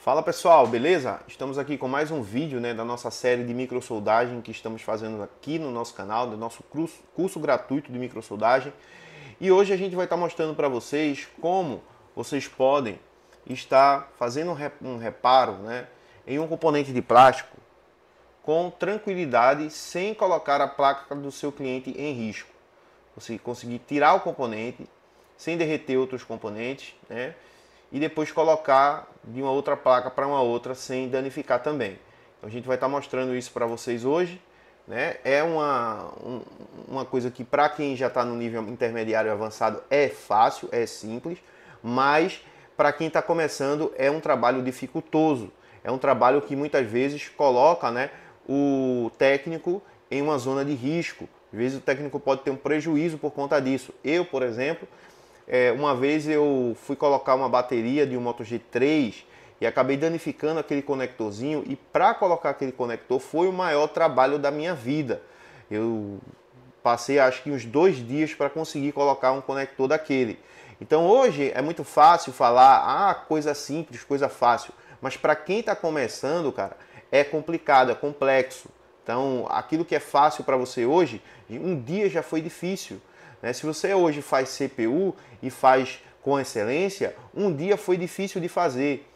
Fala pessoal, beleza? Estamos aqui com mais um vídeo da nossa série de microsoldagem que estamos fazendo aqui no nosso canal, do nosso curso gratuito de microsoldagem. E hoje a gente vai estar mostrando para vocês como vocês podem estar fazendo um reparo em um componente de plástico com tranquilidade, sem colocar a placa do seu cliente em risco. Você conseguir tirar o componente sem derreter outros componentes, e depois colocar de uma outra placa para uma outra sem danificar também. Então a gente vai estar mostrando isso para vocês hoje. É uma coisa que para quem já está no nível intermediário avançado é fácil, é simples, mas para quem está começando é um trabalho dificultoso. É um trabalho que muitas vezes coloca o técnico em uma zona de risco. Às vezes o técnico pode ter um prejuízo por conta disso. Eu, por exemplo, uma vez eu fui colocar uma bateria de um Moto G3 e acabei danificando aquele conectorzinho, e para colocar aquele conector foi o maior trabalho da minha vida. Eu passei acho que uns 2 dias para conseguir colocar um conector daquele. Então hoje é muito fácil falar, coisa simples, coisa fácil, mas para quem está começando, cara, é complicado, é complexo. Então aquilo que é fácil para você hoje, um dia já foi difícil. Se você hoje faz CPU e faz com excelência, um dia foi difícil de fazer.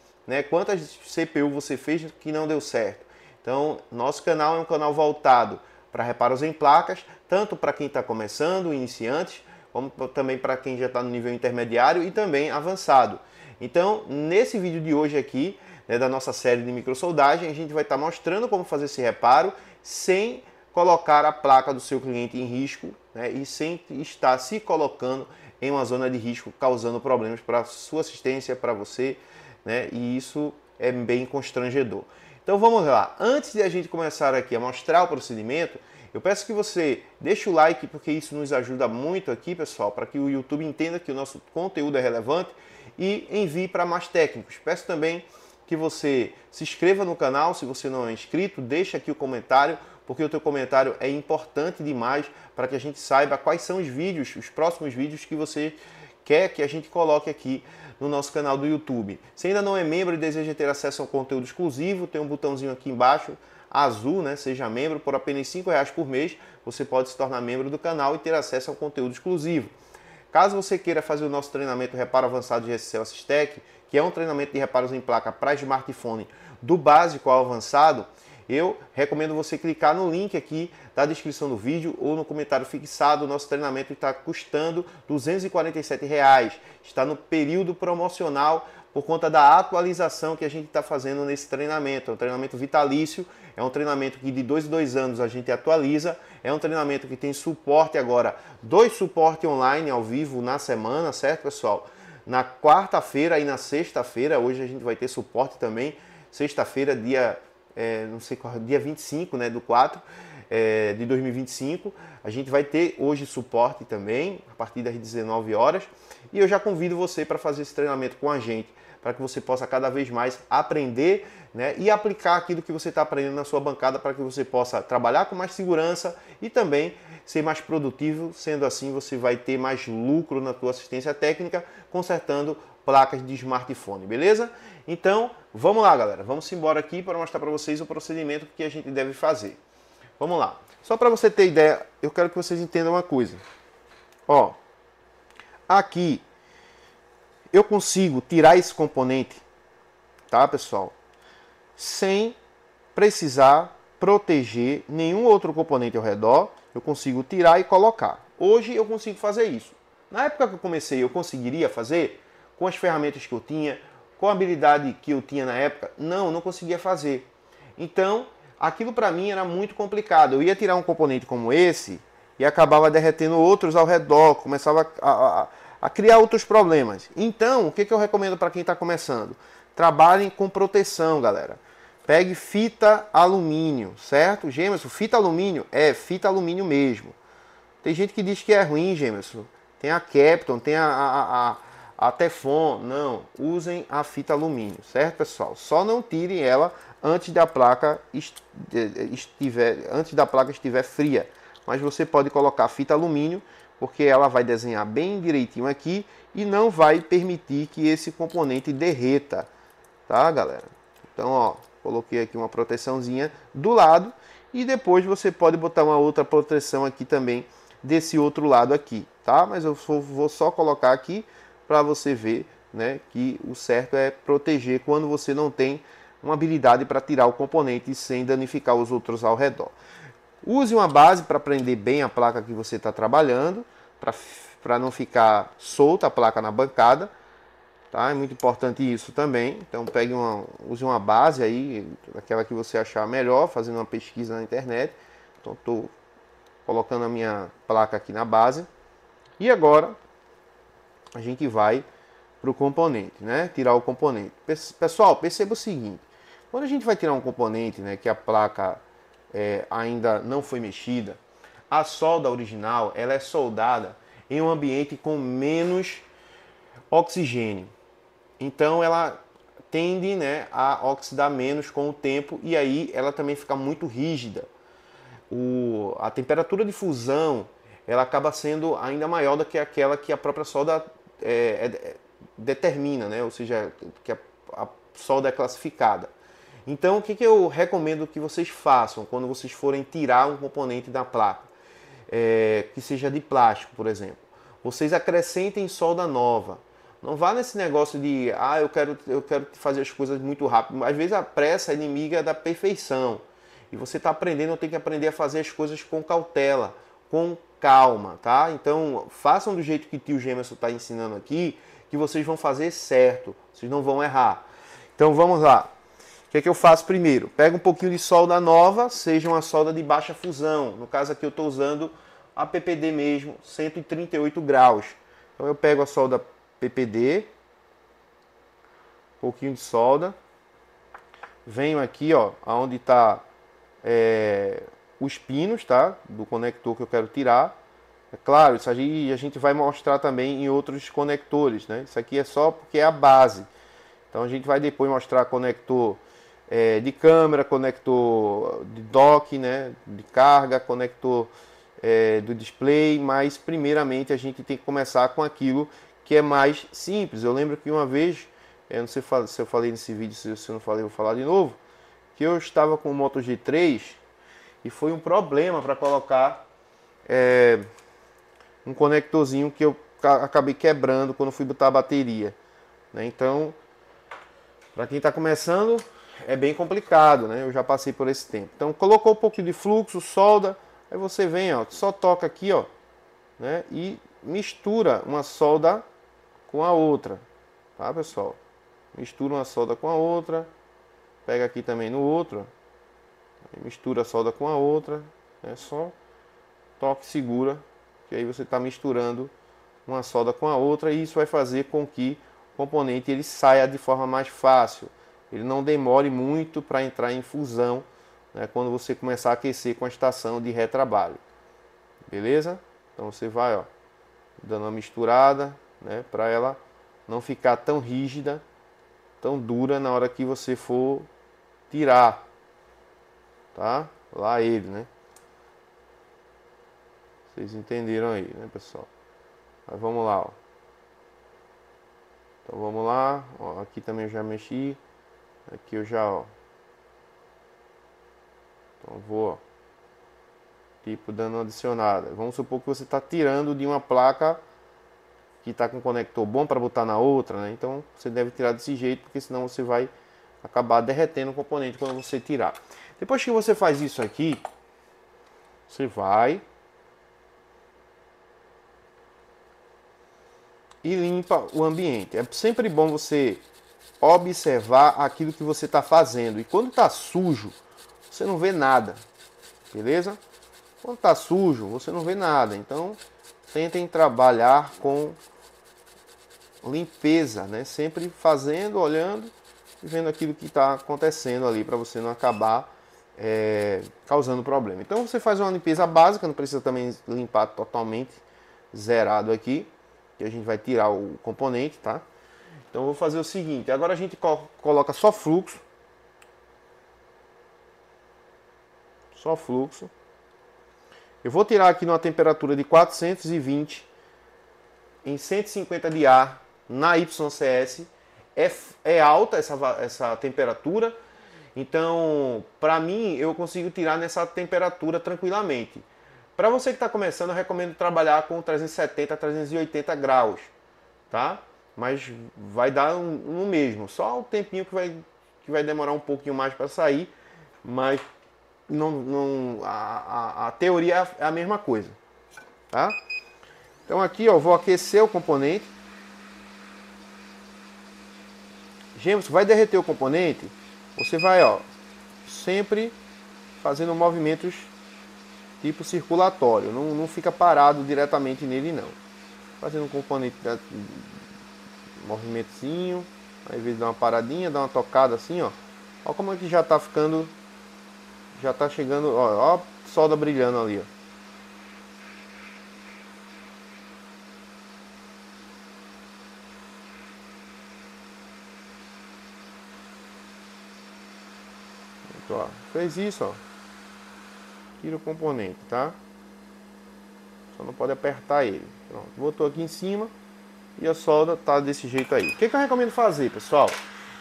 Quantas CPU você fez que não deu certo? Então, nosso canal é um canal voltado para reparos em placas, tanto para quem está começando, iniciantes, como também para quem já está no nível intermediário e também avançado. Então, nesse vídeo de hoje aqui, da nossa série de microsoldagem, a gente vai estar mostrando como fazer esse reparo sem colocar a placa do seu cliente em risco, e sem estar se colocando em uma zona de risco, causando problemas para a sua assistência, para você, e isso é bem constrangedor. Então vamos lá, antes de a gente começar aqui a mostrar o procedimento, eu peço que você deixe o like, porque isso nos ajuda muito aqui, pessoal, para que o YouTube entenda que o nosso conteúdo é relevante e envie para mais técnicos. Peço também que você se inscreva no canal, se você não é inscrito, deixe aqui o comentário, porque o teu comentário é importante demais para que a gente saiba quais são os vídeos, os próximos vídeos que você quer que a gente coloque aqui no nosso canal do YouTube. Se ainda não é membro e deseja ter acesso ao conteúdo exclusivo, tem um botãozinho aqui embaixo, azul, seja membro, por apenas R$5 por mês, você pode se tornar membro do canal e ter acesso ao conteúdo exclusivo. Caso você queira fazer o nosso treinamento Reparo Avançado de SCL Assistec, que é um treinamento de reparos em placa para smartphone do básico ao avançado, eu recomendo você clicar no link aqui da descrição do vídeo ou no comentário fixado. O nosso treinamento está custando R$247. Está no período promocional por conta da atualização que a gente está fazendo nesse treinamento. É um treinamento vitalício, é um treinamento que de 2 em 2 anos a gente atualiza. É um treinamento que tem suporte agora, 2 suportes online ao vivo na semana, certo, pessoal? Na quarta-feira e na sexta-feira, hoje a gente vai ter suporte também. Sexta-feira, não sei qual, dia 25 do 4 de 2025, a gente vai ter hoje suporte também, a partir das 19 horas, e eu já convido você para fazer esse treinamento com a gente, para que você possa cada vez mais aprender e aplicar aquilo que você está aprendendo na sua bancada, para que você possa trabalhar com mais segurança e também ser mais produtivo. Sendo assim, você vai ter mais lucro na tua assistência técnica, consertando placas de smartphone, beleza? Então, vamos lá, galera. Vamos embora aqui para mostrar para vocês o procedimento que a gente deve fazer. Vamos lá. Só para você ter ideia, eu quero que vocês entendam uma coisa. Ó, aqui eu consigo tirar esse componente, tá, pessoal? Sem precisar proteger nenhum outro componente ao redor. Eu consigo tirar e colocar. Hoje eu consigo fazer isso. Na época que eu comecei, eu conseguiria fazer com as ferramentas que eu tinha, com a habilidade que eu tinha na época? Não conseguia fazer. Então, aquilo para mim era muito complicado. Eu ia tirar um componente como esse e acabava derretendo outros ao redor, começava a criar outros problemas. Então, o que eu recomendo para quem está começando? Trabalhem com proteção, galera. Pegue fita alumínio, certo? Gemerson, fita alumínio? É, fita alumínio mesmo. Tem gente que diz que é ruim, Gemerson. Tem a Kapton, tem a Teflon. Não, usem a fita alumínio, certo, pessoal? Só não tirem ela antes da placa estiver fria. Mas você pode colocar fita alumínio, porque ela vai desenhar bem direitinho aqui e não vai permitir que esse componente derreta, tá, galera? Então, ó, coloquei aqui uma proteçãozinha do lado e depois você pode botar uma outra proteção aqui também desse outro lado aqui, tá? Mas eu vou só colocar aqui para você ver, né, que o certo é proteger quando você não tem uma habilidade para tirar o componente sem danificar os outros ao redor. Use uma base para prender bem a placa que você está trabalhando, para não ficar solta a placa na bancada, tá? É muito importante isso também. Então use uma base aí, aquela que você achar melhor, fazendo uma pesquisa na internet. Então estou colocando a minha placa aqui na base. E agora a gente vai para o componente, né? Tirar o componente. Pessoal, perceba o seguinte: quando a gente vai tirar um componente, né, que a placa ainda não foi mexida, a solda original ela é soldada em um ambiente com menos oxigênio. Então ela tende, né, a oxidar menos com o tempo e aí ela também fica muito rígida. A temperatura de fusão ela acaba sendo ainda maior do que aquela que a própria solda determina, né? Ou seja, que a solda é classificada. Então, o que eu recomendo que vocês façam quando vocês forem tirar um componente da placa, que seja de plástico, por exemplo? Vocês acrescentem solda nova. Não vá nesse negócio de, eu quero fazer as coisas muito rápido. Às vezes a pressa é inimiga da perfeição. E você está aprendendo, tem que aprender a fazer as coisas com cautela, com calma, tá? Então, façam do jeito que o tio Gemerson está ensinando aqui, que vocês vão fazer certo, vocês não vão errar. Então, vamos lá. O que eu faço primeiro? Pego um pouquinho de solda nova, seja uma solda de baixa fusão. No caso aqui eu estou usando a PPD mesmo, 138 graus. Então eu pego a solda PPD, um pouquinho de solda, venho aqui, ó, onde está os pinos, tá, do conector que eu quero tirar. É claro, isso aí a gente vai mostrar também em outros conectores, né? Isso aqui é só porque é a base. Então a gente vai depois mostrar conector de câmera, conector de dock, né, de carga, conector do display, mas primeiramente a gente tem que começar com aquilo que é mais simples. Eu lembro que uma vez, eu não sei se eu falei nesse vídeo, se eu não falei, eu vou falar de novo, que eu estava com o Moto G3 e foi um problema para colocar um conectorzinho que eu acabei quebrando quando fui botar a bateria, né? Então, para quem está começando, é bem complicado, né? Eu já passei por esse tempo. Então, colocou um pouquinho de fluxo, solda, aí você vem, ó, só toca aqui, ó, né? E mistura uma solda com a outra, tá, pessoal? Mistura uma solda com a outra, pega aqui também no outro, mistura a solda com a outra, é só toque, segura, que aí você está misturando uma solda com a outra e isso vai fazer com que o componente ele saia de forma mais fácil. Ele não demore muito para entrar em fusão, né, quando você começar a aquecer com a estação de retrabalho. Beleza? Então você vai, ó, dando uma misturada, né, para ela não ficar tão rígida, tão dura na hora que você for tirar, tá? Lá ele, né? Vocês entenderam aí, né, pessoal? Mas vamos lá, ó. Então vamos lá, ó, aqui também eu já mexi. Aqui eu já, ó. Então vou, ó, tipo, dando uma adicionada. Vamos supor que você está tirando de uma placa que está com um conector bom para botar na outra, né? Então você deve tirar desse jeito, porque senão você vai acabar derretendo o componente quando você tirar. Depois que você faz isso aqui, você vai e limpa o ambiente. É sempre bom você observar aquilo que você está fazendo. E quando está sujo, você não vê nada, beleza? Quando está sujo, você não vê nada. Então, tentem trabalhar com limpeza, né? Sempre fazendo, olhando e vendo aquilo que está acontecendo ali, para você não acabar causando problema. Então, você faz uma limpeza básica, não precisa também limpar totalmente zerado aqui, que a gente vai tirar o componente, tá? Então eu vou fazer o seguinte, agora a gente coloca só fluxo. Só fluxo. Eu vou tirar aqui numa temperatura de 420 em 150 de ar na YCS. É alta essa temperatura, Então, para mim, eu consigo tirar nessa temperatura tranquilamente. Para você que está começando, eu recomendo trabalhar com 370 a 380 graus, tá? Mas vai dar no mesmo, só o tempinho que vai demorar um pouquinho mais para sair, mas a teoria é a mesma coisa, tá? Então aqui, ó, vou aquecer o componente. Gente, vai derreter o componente, você vai, ó, sempre fazendo movimentos tipo circulatório, não fica parado diretamente nele não. Fazendo um componente, movimentozinho, aí às vezes dá uma paradinha, dá uma tocada assim, ó. Ó como é que já tá ficando, já tá chegando, ó a solda brilhando ali, ó. Ó, fez isso, ó. Tira o componente, tá? Só não pode apertar ele. Pronto, botou aqui em cima e a solda tá desse jeito aí. O que eu recomendo fazer, pessoal?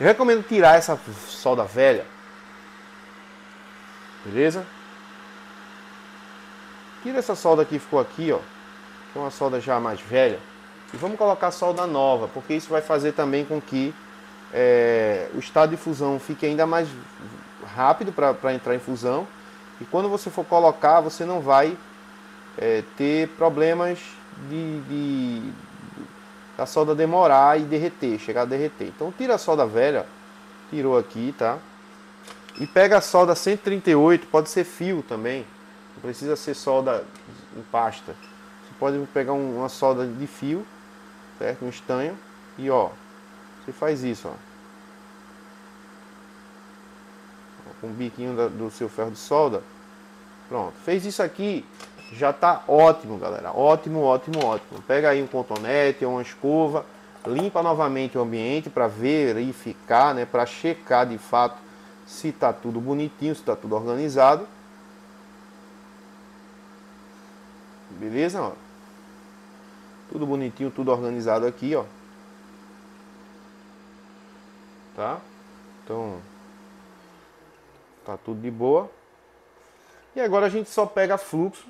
Eu recomendo tirar essa solda velha. Beleza? Tira essa solda que ficou aqui, ó. Que é uma solda já mais velha. E vamos colocar solda nova, porque isso vai fazer também com que o estado de fusão fique ainda mais rápido para entrar em fusão. E quando você for colocar, você não vai ter problemas da solda demorar e derreter, chegar a derreter. Então tira a solda velha, tirou aqui, tá? E pega a solda 138, pode ser fio também, não precisa ser solda em pasta. Você pode pegar uma solda de fio, certo? Um estanho, e ó, você faz isso, ó. Com o biquinho do seu ferro de solda. Pronto, fez isso aqui, já tá ótimo, galera. Ótimo, ótimo, ótimo. Pega aí um cotonete ou uma escova, limpa novamente o ambiente para verificar, né, para checar de fato se tá tudo bonitinho, se tá tudo organizado. Beleza, ó. Tudo bonitinho, tudo organizado aqui, ó. Tá? Então, tá tudo de boa. E agora a gente só pega fluxo.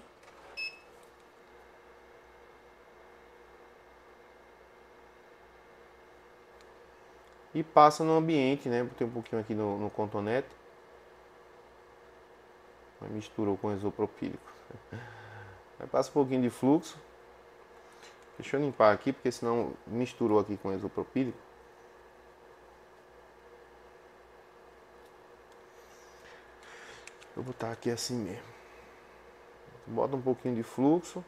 E passa no ambiente, né? Botei um pouquinho aqui no cotonete. Aí misturou com isopropílico. Aí passa um pouquinho de fluxo. Deixa eu limpar aqui, porque senão misturou aqui com isopropílico. Vou botar aqui assim mesmo. Bota um pouquinho de fluxo.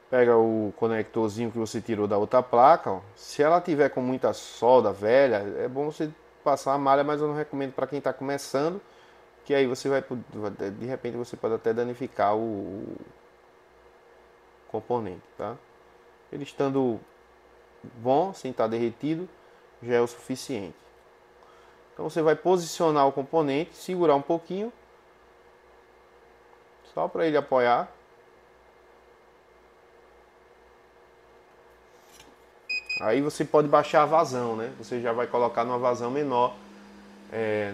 Pega o conectorzinho que você tirou da outra placa, ó. Se ela tiver com muita solda velha, é bom você passar a malha, mas eu não recomendo para quem está começando, que aí você vai, de repente você pode até danificar o componente, tá? Ele estando bom, sem estar derretido, já é o suficiente. Então você vai posicionar o componente, segurar um pouquinho, só para ele apoiar. Aí você pode baixar a vazão, né? Você já vai colocar numa vazão menor.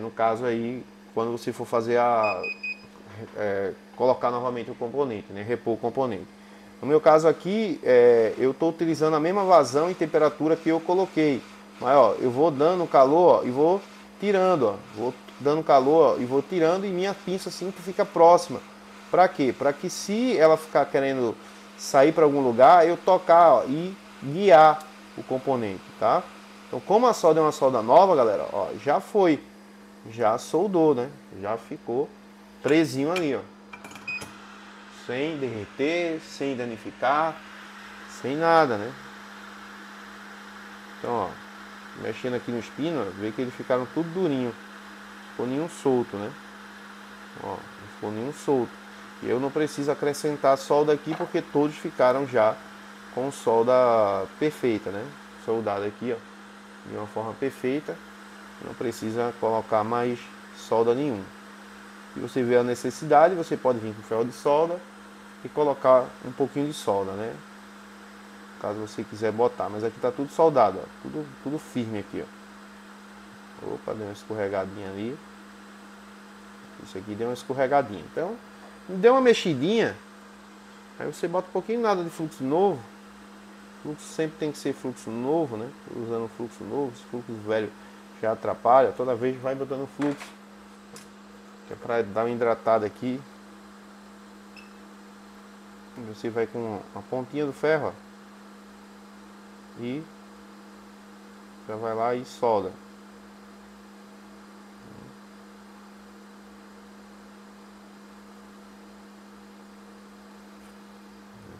No caso aí, quando você for fazer colocar novamente o componente, né? Repor o componente. No meu caso aqui, eu estou utilizando a mesma vazão e temperatura que eu coloquei. Mas ó, eu vou dando calor, ó, e vou tirando, ó. Vou dando calor, ó, e vou tirando, e minha pinça sempre fica próxima. Para quê? Para que se ela ficar querendo sair para algum lugar, eu tocar, ó, e guiar o componente, tá? Então, como a solda é uma solda nova, galera, ó, já soldou, né? Já ficou presinho ali, ó. Sem derreter, sem danificar, sem nada, né? Então, ó, mexendo aqui nos pinos, vê que eles ficaram tudo durinho. Não ficou nenhum solto, né? Ó, não ficou nenhum solto. E eu não preciso acrescentar solda aqui porque todos ficaram já com solda perfeita, né? Soldada aqui, ó, de uma forma perfeita. Não precisa colocar mais solda nenhuma. Se você vê a necessidade, você pode vir com ferro de solda e colocar um pouquinho de solda, né? Caso você quiser botar, mas aqui tá tudo soldado, ó. Tudo firme aqui, ó. Opa, deu uma escorregadinha ali. Isso aqui deu uma escorregadinha. Então, deu uma mexidinha. Aí você bota um pouquinho nada de fluxo novo. Fluxo sempre tem que ser fluxo novo, né? Usando fluxo novo, se fluxo velho já atrapalha. Toda vez vai botando fluxo. Que é para dar uma hidratada aqui. Você vai com a pontinha do ferro, ó, e já vai lá e solda.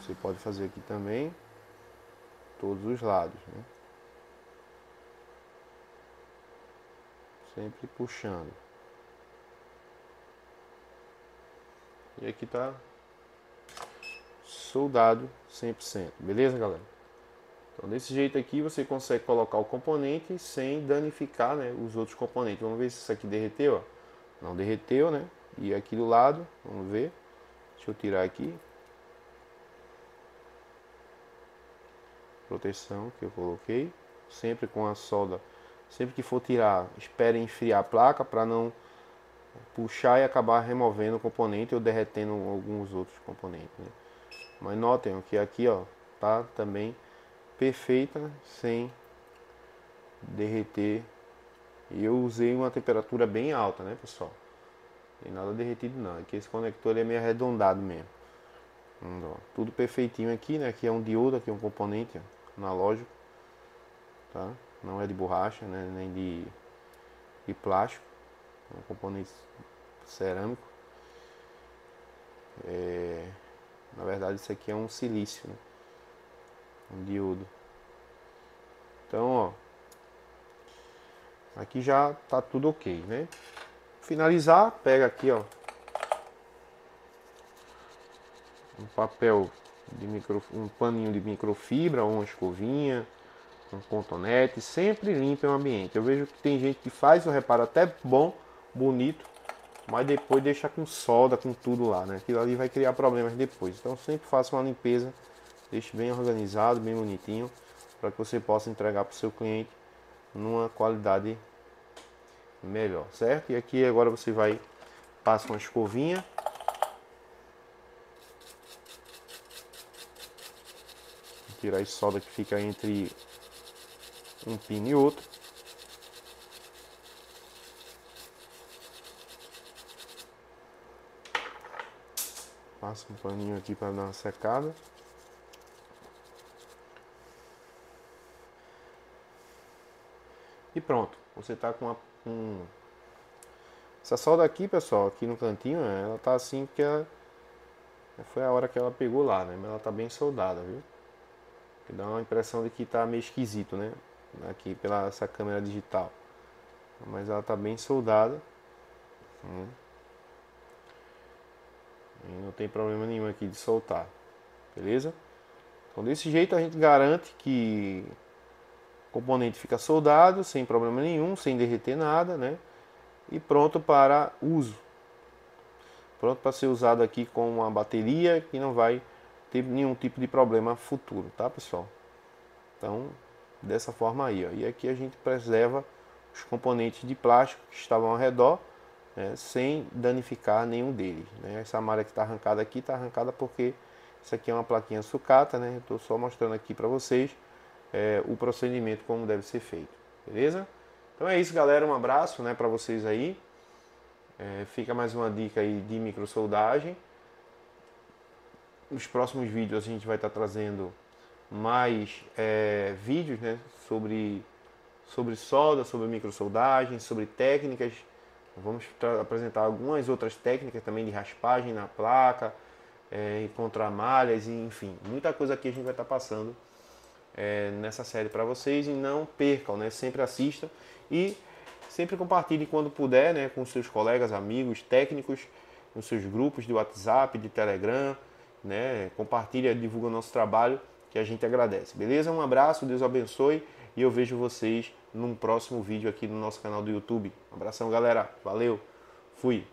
Você pode fazer aqui também todos os lados, né? Sempre puxando. E aqui tá soldado 100%, beleza, galera? Então desse jeito aqui você consegue colocar o componente sem danificar, né, os outros componentes. Vamos ver se isso aqui derreteu, ó. Não derreteu, né? E aqui do lado, vamos ver. Deixa eu tirar aqui. Proteção que eu coloquei. Sempre com a solda. Sempre que for tirar, espere esfriar a placa para não puxar e acabar removendo o componente ou derretendo alguns outros componentes, né? Mas notem que aqui, ó, tá também perfeita, sem derreter. E eu usei uma temperatura bem alta, né, pessoal? Não tem nada derretido não. Aqui esse conector ele é meio arredondado mesmo. Ó, tudo perfeitinho aqui, né? Aqui é um diodo, aqui é um componente, ó, analógico, tá? Não é de borracha, né? Nem de plástico. É um componente cerâmico. Na verdade isso aqui é um silício, né? Um diodo. Então, ó, aqui já tá tudo ok, né? Finalizar, pega aqui, ó, um papel de um paninho de microfibra ou uma escovinha, um cotonete, sempre limpa o ambiente. Eu vejo que tem gente que faz o reparo até bom, bonito, mas depois deixa com solda, com tudo lá, né? Aquilo ali vai criar problemas depois. Então sempre faça uma limpeza, deixe bem organizado, bem bonitinho, para que você possa entregar para o seu cliente numa qualidade melhor, certo? E aqui agora você vai passa uma escovinha, tirar a solda que fica entre um pino e outro. Passa um paninho aqui para dar uma secada. E pronto, você tá com essa solda aqui, pessoal, aqui no cantinho, ela tá assim porque foi a hora que ela pegou lá, né? Mas ela tá bem soldada, viu? Que dá uma impressão de que tá meio esquisito, né? Aqui pela essa câmera digital. Mas ela tá bem soldada. E não tem problema nenhum aqui de soltar. Beleza? Então desse jeito a gente garante que o componente fica soldado, sem problema nenhum, sem derreter nada, né? E pronto para uso. Pronto para ser usado aqui com uma bateria que não vai ter nenhum tipo de problema futuro, tá, pessoal? Então, dessa forma aí, ó. E aqui a gente preserva os componentes de plástico que estavam ao redor, né, sem danificar nenhum deles, né? Essa malha que está arrancada aqui, está arrancada porque isso aqui é uma plaquinha sucata, né? Estou só mostrando aqui para vocês o procedimento como deve ser feito, beleza? Então é isso, galera, um abraço, né, para vocês aí. Fica mais uma dica aí de microsoldagem. Nos próximos vídeos a gente vai estar trazendo mais vídeos, né, sobre solda, sobre microsoldagem, sobre técnicas. Vamos apresentar algumas outras técnicas também de raspagem na placa, encontrar malhas, enfim, muita coisa aqui a gente vai estar passando nessa série para vocês. E não percam, né? Sempre assistam e sempre compartilhe quando puder, né, com seus colegas, amigos, técnicos, nos seus grupos de WhatsApp, de Telegram, né? Compartilha, divulga o nosso trabalho, que a gente agradece, beleza? Um abraço, Deus abençoe e eu vejo vocês num próximo vídeo aqui no nosso canal do YouTube. Um abração, galera. Valeu. Fui.